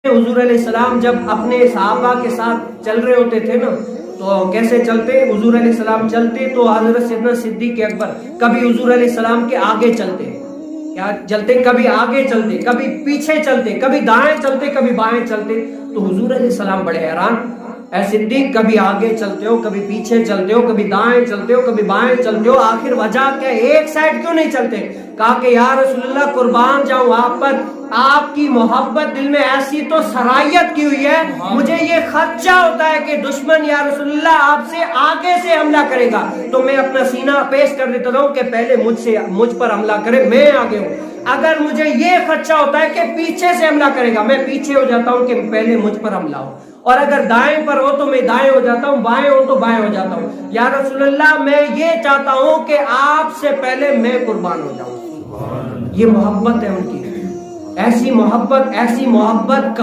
حضور علیہ السلام جب اپنے صحابہ کے ساتھ چل رہے ہوتے تھے نا تو کیسے چلتے؟ حضور علیہ السلام چلتے تو حضرت سیدنا صدیق اکبر کبھی حضور علیہ السلام کے آگے چلتے، کیا چلتے؟ کبھی آگے چلتے، کبھی پیچھے چلتے، کبھی دائیں چلتے، کبھی بائیں چلتے۔ تو حضور علیہ السلام بڑے حیران، اے صدیق کبھی آگے چلتے ہو، کبھی پیچھے چلتے ہو، کبھی دائیں چلتے ہو، کبھی بائیں چلتے ہو، آخر وجہ کیا، ایک سائڈ کیوں نہیں چلتے؟ کہا کہ یا رسول اللہ قربان جاؤں آپ پر، آپ کی محبت دل میں ایسی تو سرایت کی ہوئی ہے، مجھے یہ خدشہ ہوتا ہے کہ دشمن یا رسول اللہ آپ سے آگے سے حملہ کرے گا، تو میں اپنا سینہ پیش کر دیتا ہوں کہ پہلے مجھ پر حملہ کرے، میں آگے ہوں۔ اگر مجھے یہ خدشہ ہوتا ہے کہ پیچھے سے حملہ کرے گا، میں پیچھے ہو جاتا ہوں کہ پہلے مجھ پر حملہ ہو، اور اگر دائیں پر ہو تو میں دائیں ہو جاتا ہوں، بائیں ہو تو بائیں ہو جاتا ہوں۔ یا رسول اللہ میں یہ چاہتا ہوں کہ آپ سے پہلے میں قربان ہو جاؤں۔ یہ محبت ہے ان کی، ایسی محبت کا